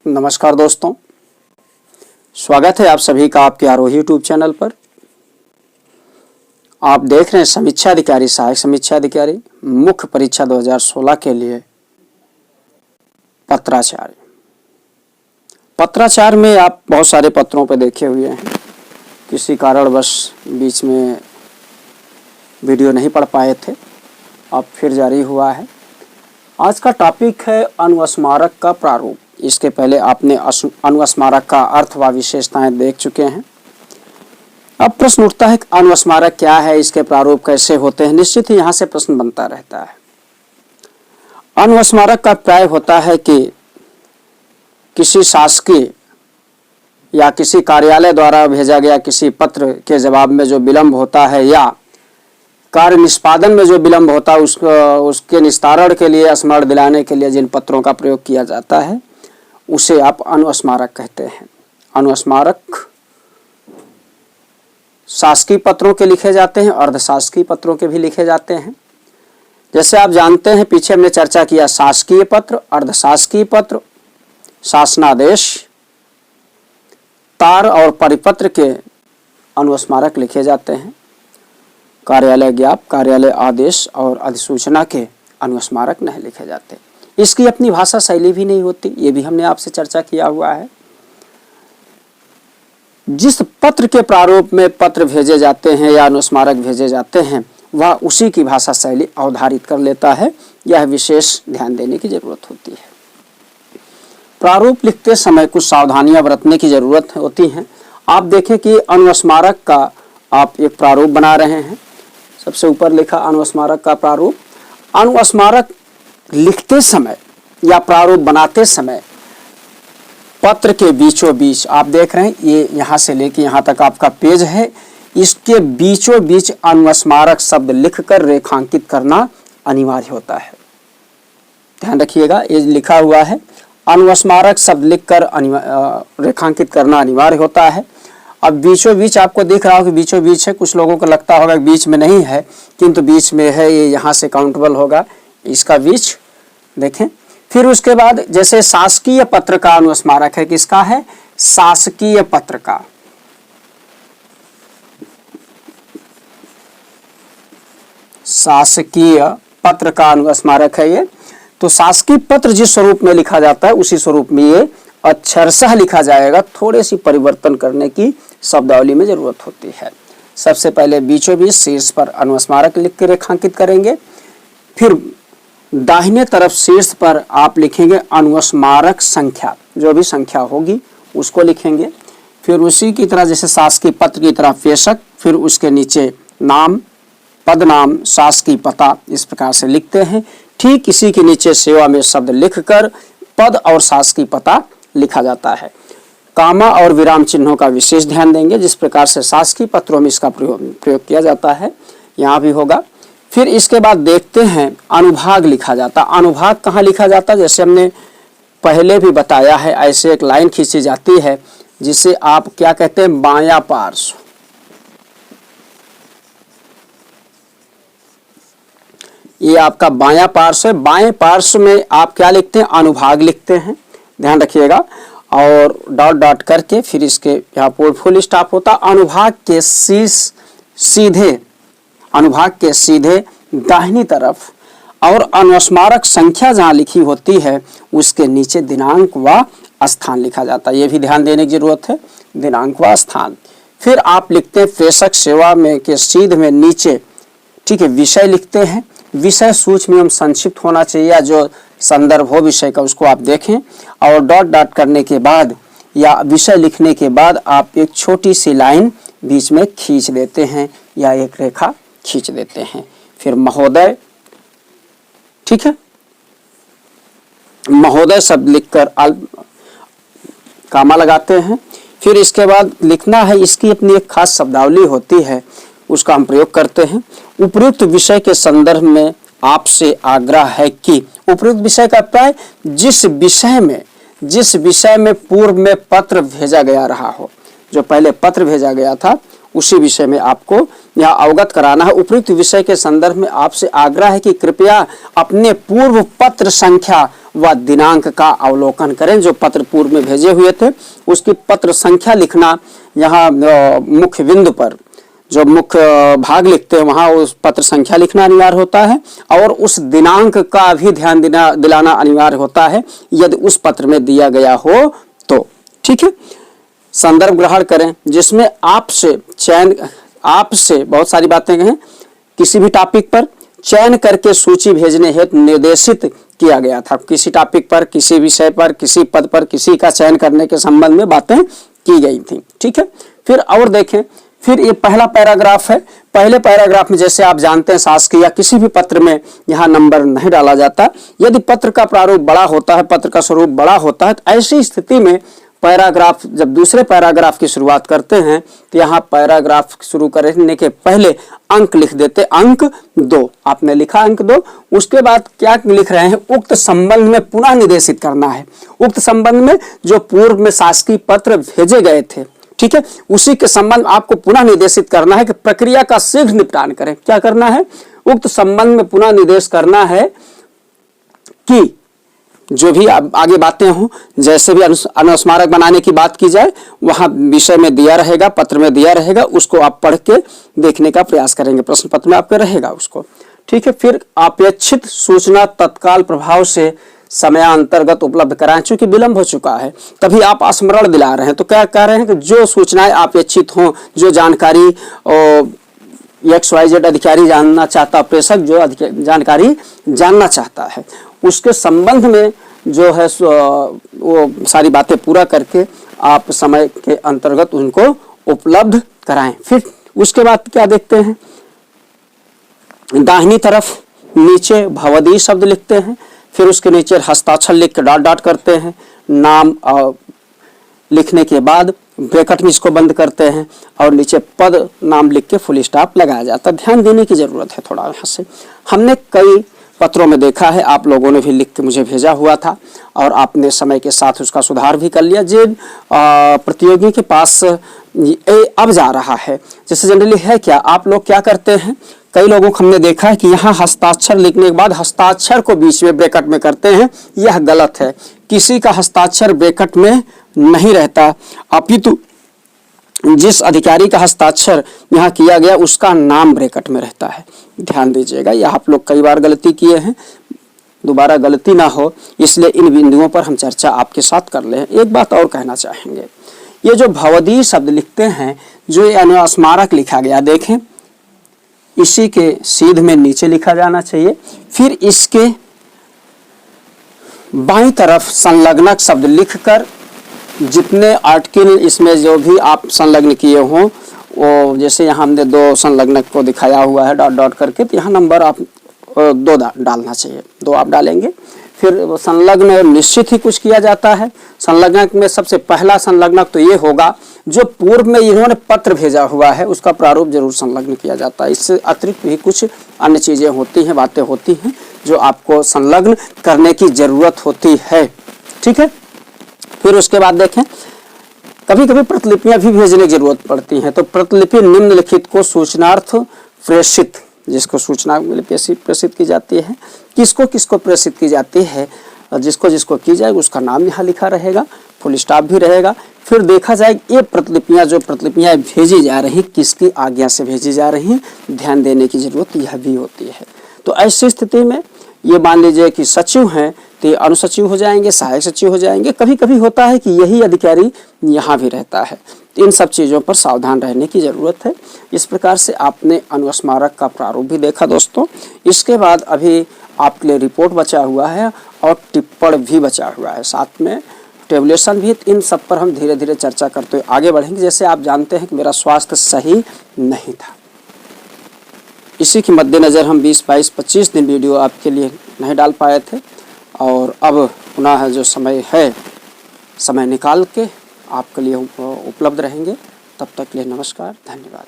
नमस्कार दोस्तों, स्वागत है आप सभी का आपके आरोही यूट्यूब चैनल पर। आप देख रहे हैं समीक्षा अधिकारी, सहायक समीक्षा अधिकारी मुख्य परीक्षा 2016 के लिए पत्राचार। पत्राचार में आप बहुत सारे पत्रों पर देखे हुए हैं, किसी कारणवश बीच में वीडियो नहीं पढ़ पाए थे, अब फिर जारी हुआ है। आज का टॉपिक है अनुस्मारक का प्रारूप। इसके पहले आपने अनुस्मारक का अर्थ व विशेषताएं देख चुके हैं। अब प्रश्न उठता है कि अनुस्मारक क्या है, इसके प्रारूप कैसे होते हैं। निश्चित ही यहाँ से प्रश्न बनता रहता है। अनुस्मारक का प्राय होता है कि किसी शासकीय या किसी कार्यालय द्वारा भेजा गया किसी पत्र के जवाब में जो विलंब होता है या कार्य निष्पादन में जो विलंब होता है उसके निस्तारण के लिए, स्मरण दिलाने के लिए जिन पत्रों का प्रयोग किया जाता है उसे आप अनुस्मारक कहते हैं। अनुस्मारक शासकीय पत्रों के लिखे जाते हैं, अर्धशासकीय पत्रों के भी लिखे जाते हैं। जैसे आप जानते हैं, पीछे हमने चर्चा किया शासकीय पत्र, अर्धशासकीय पत्र, शासनादेश, तार और परिपत्र के अनुस्मारक लिखे जाते हैं। कार्यालय ज्ञापन, कार्यालय आदेश और अधिसूचना के अनुस्मारक नहीं लिखे जाते। इसकी अपनी भाषा शैली भी नहीं होती, ये भी हमने आपसे चर्चा किया हुआ है। जिस पत्र के प्रारूप में पत्र भेजे जाते हैं या अनुस्मारक भेजे जाते हैं वह उसी की भाषा शैली अवधारित कर लेता है। यह विशेष ध्यान देने की जरूरत होती है। प्रारूप लिखते समय कुछ सावधानियां बरतने की जरूरत होती है। आप देखें कि अनुस्मारक का आप एक प्रारूप बना रहे हैं। सबसे ऊपर लिखा अनुस्मारक का प्रारूप। अनुस्मारक लिखते समय या प्रारूप बनाते समय पत्र के बीचों बीच आप देख रहे हैं, ये यहाँ से लेके यहाँ तक आपका पेज है, इसके बीचों बीच अनुस्मारक शब्द लिखकर रेखांकित करना अनिवार्य होता है। ध्यान रखिएगा, ये लिखा हुआ है अनुस्मारक शब्द लिखकर रेखांकित करना अनिवार्य होता है। अब बीचों बीच आपको दिख रहा हो कि बीचों बीच है, कुछ लोगों को लगता होगा बीच में नहीं है, किंतु बीच में है। ये यहाँ से काउंटेबल होगा, इसका बीच देखें। फिर उसके बाद जैसे शासकीय पत्र का अनुस्मारक है, किसका है? शासकीय पत्र का। शासकीय पत्र का अनुस्मारक है ये। तो शासकीय पत्र जिस स्वरूप में लिखा जाता है उसी स्वरूप में ये अक्षरशः लिखा जाएगा। थोड़े सी परिवर्तन करने की शब्दावली में जरूरत होती है। सबसे पहले बीचों बीच शीर्ष पर अनुस्मारक लिख के रेखांकित करेंगे। फिर दाहिने तरफ शीर्ष पर आप लिखेंगे अनुस्मारक संख्या, जो भी संख्या होगी उसको लिखेंगे। फिर उसी की तरह जैसे शासकीय पत्र की तरह प्रेषक, फिर उसके नीचे नाम, पद नाम, शासकीय पता, इस प्रकार से लिखते हैं। ठीक इसी के नीचे सेवा में शब्द लिखकर पद और शासकीय पता लिखा जाता है। कामा और विराम चिन्हों का विशेष ध्यान देंगे। जिस प्रकार से शासकीय पत्रों में इसका प्रयोग किया जाता है, यहाँ भी होगा। फिर इसके बाद देखते हैं अनुभाग लिखा जाता। अनुभाग कहाँ लिखा जाता? जैसे हमने पहले भी बताया है, ऐसे एक लाइन खींची जाती है जिसे आप क्या कहते हैं? बायां पार्श्व। ये आपका बायां पार्श्व है। बाएं पार्श्व में आप क्या लिखते हैं? अनुभाग लिखते हैं। ध्यान रखिएगा। और डॉट डॉट करके फिर इसके यहाँ फुल स्टॉप होता। अनुभाग के सीधे दाहिनी तरफ और अनुस्मारक संख्या जहाँ लिखी होती है उसके नीचे दिनांक व स्थान लिखा जाता है। ये भी ध्यान देने की जरूरत है, दिनांक व स्थान। फिर आप लिखते हैं प्रेषक सेवा में के सीधे में नीचे, ठीक है, विषय लिखते हैं। विषय सूक्ष्म एवं संक्षिप्त होना चाहिए, या जो संदर्भ हो विषय का उसको आप देखें। और डॉट डॉट करने के बाद या विषय लिखने के बाद आप एक छोटी सी लाइन बीच में खींच देते हैं या एक रेखा खींच देते हैं। फिर महोदय, ठीक है, महोदय शब्द लिखकर कामा लगाते हैं। फिर इसके बाद लिखना है, इसकी अपनी एक खास शब्दावली होती है, उसका हम प्रयोग करते हैं। उपयुक्त विषय के संदर्भ में आपसे आग्रह है कि, उपयुक्त विषय का प्राय जिस विषय में पूर्व में पत्र भेजा गया रहा हो, जो पहले पत्र भेजा गया था उसी विषय में आपको यहाँ अवगत कराना है। उपयुक्त विषय के संदर्भ में आपसे आग्रह है कि कृपया अपने पूर्व पत्र संख्या व दिनांक का अवलोकन करें। जो पत्र पूर्व में भेजे हुए थे उसकी पत्र संख्या लिखना, यहाँ मुख्य बिंदु पर जो मुख्य भाग लिखते हैं वहाँ उस पत्र संख्या लिखना अनिवार्य होता है और उस दिनांक का भी ध्यान दिलाना अनिवार्य होता है यदि उस पत्र में दिया गया हो तो। ठीक है, संदर्भ ग्रहण करें जिसमें आपसे बहुत सारी बातें कहें, किसी भी टॉपिक पर चयन करके सूची भेजने हेतु निर्देशित किया गया था। किसी टॉपिक पर, किसी विषय पर, किसी पद पर किसी का चयन करने के संबंध में बातें की गई थी। ठीक है, फिर और देखें, फिर ये पहला पैराग्राफ है। पहले पैराग्राफ में जैसे आप जानते हैं शासकीय या किसी भी पत्र में यहाँ नंबर नहीं डाला जाता। यदि पत्र का प्रारूप बड़ा होता है, पत्र का स्वरूप बड़ा होता है, तो ऐसी स्थिति में पैराग्राफ, जब दूसरे पैराग्राफ की शुरुआत करते हैं तो यहाँ पैराग्राफ शुरू करने के पहले अंक लिख देते, अंक 2। आपने लिखा अंक 2, उसके बाद क्या लिख रहे हैं, उक्त संबंध में पुनः निर्देशित करना है। उक्त संबंध में जो पूर्व में शासकीय पत्र भेजे गए थे, ठीक है, उसी के संबंध में आपको पुनः निर्देशित करना है कि प्रक्रिया का शीघ्र निपटान करें। क्या करना है, उक्त संबंध में पुनः निर्देश करना है कि जो भी आगे बातें हों, जैसे भी अनुस्मारक बनाने की बात की जाए वहां विषय में दिया रहेगा, पत्र में दिया रहेगा, उसको आप पढ़ के देखने का प्रयास करेंगे, प्रश्न पत्र में आपके रहेगा उसको। ठीक है, फिर अपेक्षित सूचना तत्काल प्रभाव से समयांतर्गत उपलब्ध कराएं। चूंकि विलंब हो चुका है तभी आप स्मरण दिला रहे हैं, तो क्या कह रहे हैं कि जो सूचनाएं अपेक्षित हों, जो जानकारी XYZ अधिकारी जानना चाहता, प्रेषक जो जानकारी जानना चाहता है उसके संबंध में जो है वो सारी बातें पूरा करके आप समय के अंतर्गत उनको उपलब्ध कराएं। फिर उसके बाद क्या देखते हैं, दाहिनी तरफ नीचे भवदी शब्द लिखते हैं, फिर उसके नीचे हस्ताक्षर लिख के डॉट डॉट करते हैं, नाम लिखने के बाद ब्रैकेट में इसको बंद करते हैं और नीचे पद नाम लिख के फुल स्टॉप लगाया जाता है। ध्यान देने की जरूरत है थोड़ा यहाँ से। हमने कई पत्रों में देखा है, आप लोगों ने भी लिख के मुझे भेजा हुआ था और आपने समय के साथ उसका सुधार भी कर लिया। जिन प्रतियोगी के पास अब जा रहा है, जैसे जनरली है क्या, आप लोग क्या करते हैं, कई लोगों को हमने देखा है कि यहाँ हस्ताक्षर लिखने के बाद हस्ताक्षर को बीच में ब्रैकेट में करते हैं। यह गलत है, किसी का हस्ताक्षर ब्रैकेट में नहीं रहता, अपितु जिस अधिकारी का हस्ताक्षर यहाँ किया गया उसका नाम ब्रैकेट में रहता है। ध्यान दीजिएगा, यह आप लोग कई बार गलती किए हैं, दोबारा गलती ना हो इसलिए इन बिंदुओं पर हम चर्चा आपके साथ कर ले। एक बात और कहना चाहेंगे, ये जो भवदी शब्द लिखते हैं, जो ये अनुस्मारक लिखा गया, देखें इसी के सीध में नीचे लिखा जाना चाहिए। फिर इसके बाईं तरफ संलग्नक शब्द लिखकर जितने आर्टिकल इसमें जो भी आप संलग्न किए हों, वो जैसे यहाँ हमने 2 संलग्नक को दिखाया हुआ है डॉट डॉट करके, तो यहाँ नंबर आप 2 डालना चाहिए, 2 आप डालेंगे। फिर संलग्न निश्चित ही कुछ किया जाता है। संलग्नक में सबसे पहला संलग्नक तो ये होगा जो पूर्व में इन्होंने पत्र भेजा हुआ है उसका प्रारूप जरूर संलग्न किया जाता है। इससे अतिरिक्त भी कुछ अन्य चीजें होती हैं, बातें होती हैं जो आपको संलग्न करने की जरूरत होती है। ठीक है, फिर उसके बाद देखें, कभी कभी प्रतिलिपियां भी भेजने की जरूरत पड़ती हैं, तो प्रतिलिपि निम्नलिखित को सूचनार्थ प्रेषित, जिसको सूचना प्रेषित की जाती है, किसको किसको प्रेषित की जाती है, जिसको जिसको की जाए उसका नाम यहाँ लिखा रहेगा, फुल स्टॉप भी रहेगा। फिर देखा जाए ये प्रतिलिपियां, जो प्रतिलिपियां भेजी जा रही किसकी आज्ञा से भेजी जा रही हैं, ध्यान देने की जरूरत यह भी होती है। तो ऐसी स्थिति में ये मान लीजिए कि सचिव हैं तो अनुसचिव हो जाएंगे, सहायक सचिव हो जाएंगे। कभी कभी होता है कि यही अधिकारी यहाँ भी रहता है, तो इन सब चीज़ों पर सावधान रहने की ज़रूरत है। इस प्रकार से आपने अनुस्मारक का प्रारूप भी देखा दोस्तों। इसके बाद अभी आपके लिए रिपोर्ट बचा हुआ है और टिप्पण भी बचा हुआ है, साथ में टेबुलेशन भी। इन सब पर हम धीरे धीरे चर्चा करते हुए आगे बढ़ेंगे। जैसे आप जानते हैं कि मेरा स्वास्थ्य सही नहीं था, इसी के मद्देनज़र हम 20, 22, 25 दिन वीडियो आपके लिए नहीं डाल पाए थे, और अब पुनः जो समय है, समय निकाल के आपके लिए उपलब्ध रहेंगे। तब तक के लिए नमस्कार, धन्यवाद।